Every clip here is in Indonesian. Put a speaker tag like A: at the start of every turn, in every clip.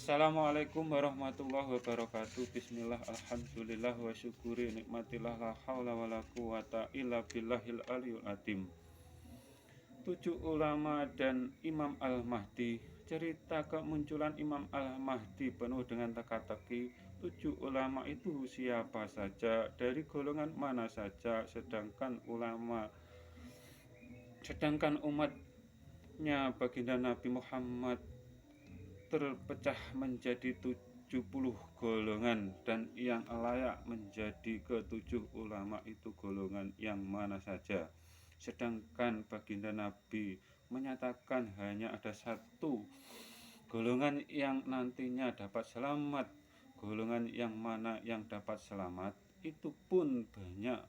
A: Assalamualaikum warahmatullahi wabarakatuh. Bismillah, alhamdulillah, wa syukuri nikmatillah, la haula wa la quwata illa billahil aliyul azim. 7 ulama dan Imam Al-Mahdi. Cerita kemunculan Imam Al-Mahdi penuh dengan teka-teki. 7 ulama itu siapa saja, dari golongan mana saja, sedangkan umatnya baginda Nabi Muhammad terpecah menjadi 70 golongan, dan yang layak menjadi ketujuh ulama itu golongan yang mana saja. Sedangkan baginda Nabi menyatakan hanya ada satu golongan yang nantinya dapat selamat. Golongan yang mana yang dapat selamat itu pun banyak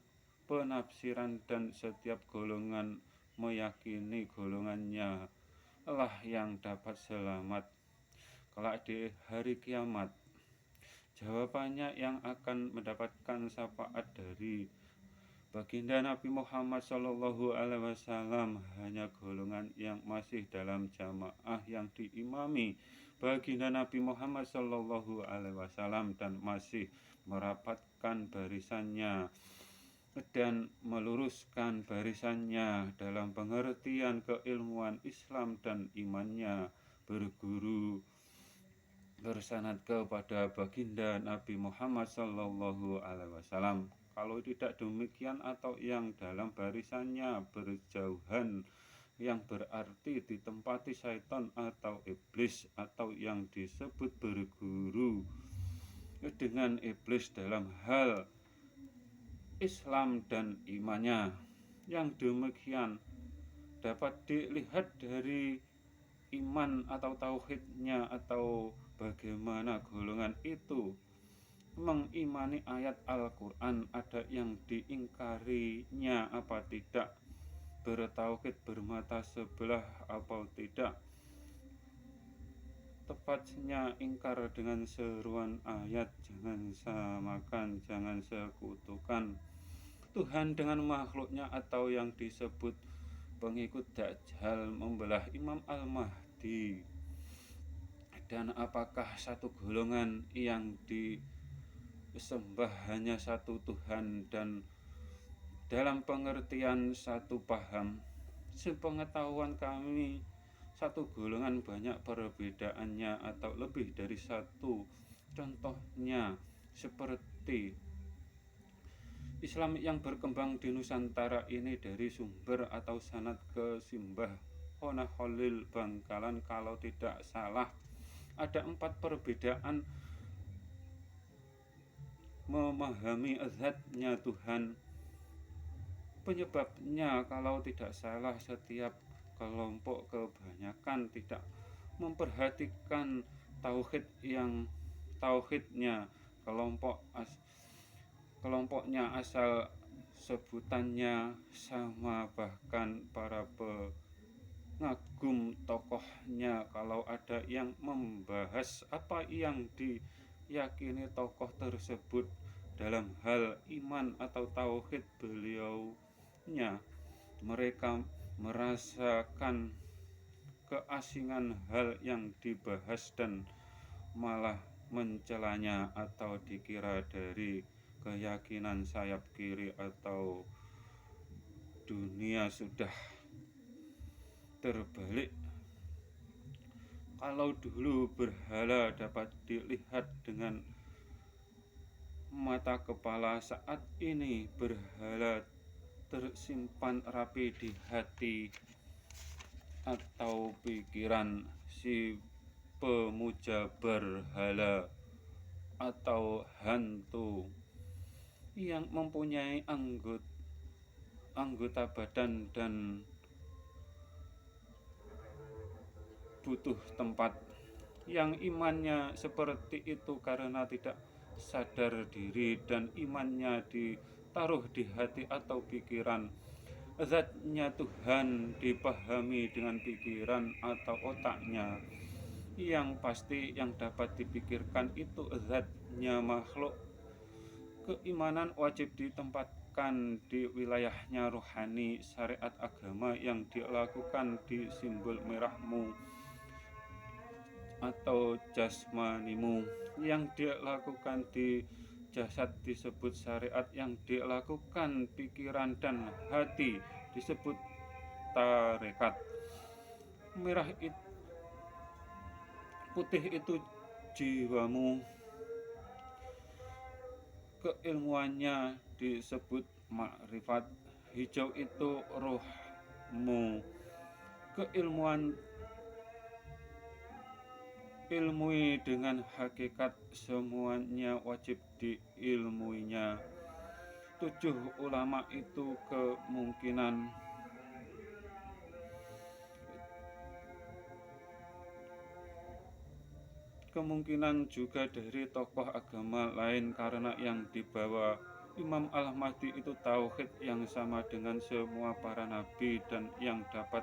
A: penafsiran, dan setiap golongan meyakini golongannya lah yang dapat selamat kelak di hari kiamat. Jawabannya yang akan mendapatkan syafaat dari baginda Nabi Muhammad SAW hanya golongan yang masih dalam jamaah yang diimami baginda Nabi Muhammad SAW dan masih merapatkan barisannya dan meluruskan barisannya dalam pengertian keilmuan Islam dan imannya berguru bersanad kepada baginda Nabi Muhammad SAW. Kalau tidak demikian, atau yang dalam barisannya berjauhan, yang berarti ditempati syaitan atau iblis, atau yang disebut berguru dengan iblis dalam hal Islam dan imannya, yang demikian dapat dilihat dari iman atau tauhidnya, atau bagaimana golongan itu mengimani ayat Al-Quran, ada yang diingkarinya apa tidak, bertauhid bermata sebelah apa tidak, tepatnya ingkar dengan seruan ayat jangan samakan, jangan sekutukan Tuhan dengan makhluknya, atau yang disebut pengikut Dajjal membelah Imam Al-Mahdi. Dan apakah satu golongan yang disembah hanya satu Tuhan dan dalam pengertian satu paham? Sepengetahuan kami, satu golongan banyak perbedaannya atau lebih dari satu. Contohnya seperti Islam yang berkembang di Nusantara ini dari sumber atau sanad ke Simbah Hona Khalil Bangkalan. Kalau tidak salah, ada 4 perbedaan memahami zatnya Tuhan. Penyebabnya kalau tidak salah, setiap kelompok kebanyakan tidak memperhatikan tauhidnya. Kelompoknya asal sebutannya sama, bahkan para pengagum tokohnya kalau ada yang membahas apa yang diyakini tokoh tersebut dalam hal iman atau tauhid beliaunya, mereka merasakan keasingan hal yang dibahas dan malah mencelanya, atau dikira dari keyakinan sayap kiri atau dunia sudah terbalik. Kalau dulu berhala dapat dilihat dengan mata kepala, saat ini berhala tersimpan rapi di hati atau pikiran si pemuja berhala atau hantu yang mempunyai anggota badan dan butuh tempat. Yang imannya seperti itu karena tidak sadar diri dan imannya ditaruh di hati atau pikiran. Zatnya Tuhan dipahami dengan pikiran atau otaknya. Yang pasti yang dapat dipikirkan itu zatnya makhluk. Keimanan wajib ditempatkan di wilayahnya rohani. Syariat agama yang dilakukan di simbol merahmu atau jasmanimu. Yang dia lakukan di jasad disebut syariat, yang dia lakukan pikiran dan hati disebut tarekat. Merah putih itu jiwamu, keilmuannya disebut makrifat. Hijau itu rohmu, keilmuan ilmui dengan hakikat, semuanya wajib diilmuinya. 7 ulama itu kemungkinan juga dari tokoh agama lain, karena yang dibawa Imam Al-Mahdi itu tauhid yang sama dengan semua para nabi dan yang dapat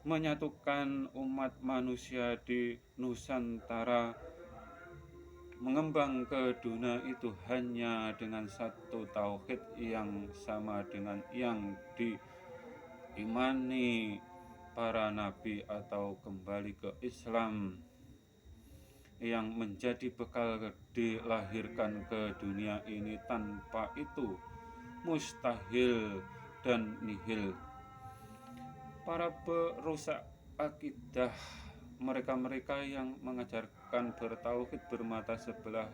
A: menyatukan umat manusia di Nusantara. Mengembang ke dunia itu hanya dengan satu tauhid yang sama dengan yang diimani para nabi, atau kembali ke Islam yang menjadi bekal dilahirkan ke dunia ini. Tanpa itu mustahil dan nihil. Para perusak akidah, mereka-mereka yang mengajarkan bertauhid bermata sebelah,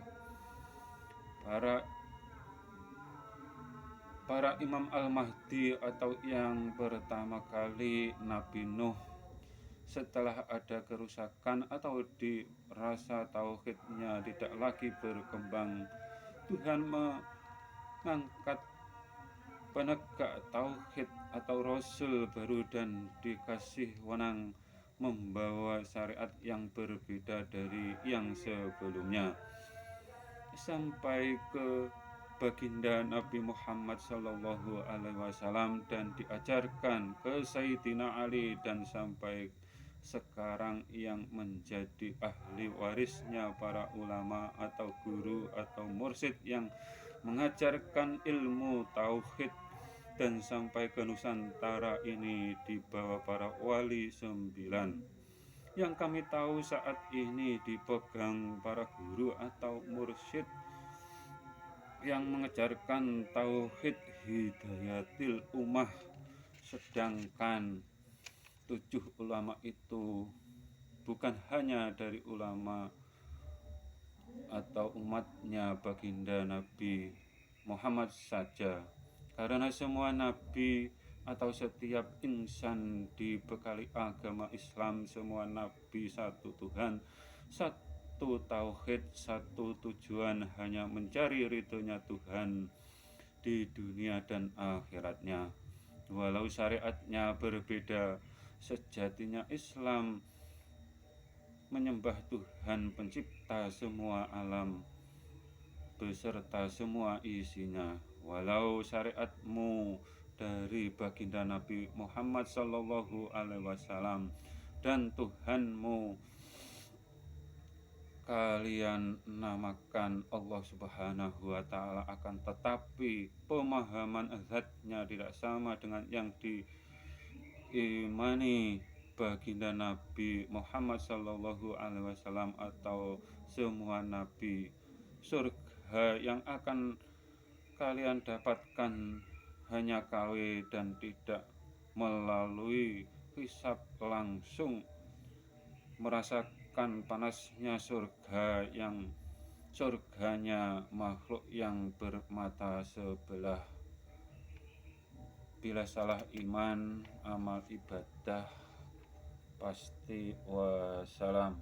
A: para Imam Al-Mahdi, atau yang pertama kali Nabi Nuh. Setelah ada kerusakan atau dirasa tauhidnya tidak lagi berkembang, Tuhan mengangkat penegak tauhid atau rasul baru dan dikasih wewenang membawa syariat yang berbeda dari yang sebelumnya, sampai ke baginda Nabi Muhammad SAW dan diajarkan ke Sayyidina Ali, dan sampai sekarang yang menjadi ahli warisnya para ulama atau guru atau mursyid yang mengajarkan ilmu tauhid, dan sampai ke Nusantara ini dibawa para wali 9 yang kami tahu saat ini dipegang para guru atau mursyid yang mengajarkan tauhid hidayatil ummah. Sedangkan 7 ulama itu bukan hanya dari ulama atau umatnya baginda Nabi Muhammad saja, karena semua nabi atau setiap insan dibekali agama Islam. Semua nabi satu Tuhan, satu tauhid, satu tujuan, hanya mencari ridhonya Tuhan di dunia dan akhiratnya. Walau syariatnya berbeda, sejatinya Islam menyembah Tuhan pencipta semua alam beserta semua isinya. Walau syariatmu dari baginda Nabi Muhammad SAW dan Tuhanmu kalian namakan Allah Subhanahu wa Ta'ala, akan tetapi pemahaman zatnya tidak sama dengan yang diimani baginda Nabi Muhammad SAW atau semua nabi. Surga yang akan kalian dapatkan hanya KW dan tidak melalui hisab langsung, merasakan panasnya surga yang surganya makhluk yang bermata sebelah. Bila salah iman, amal ibadah pasti wassalam.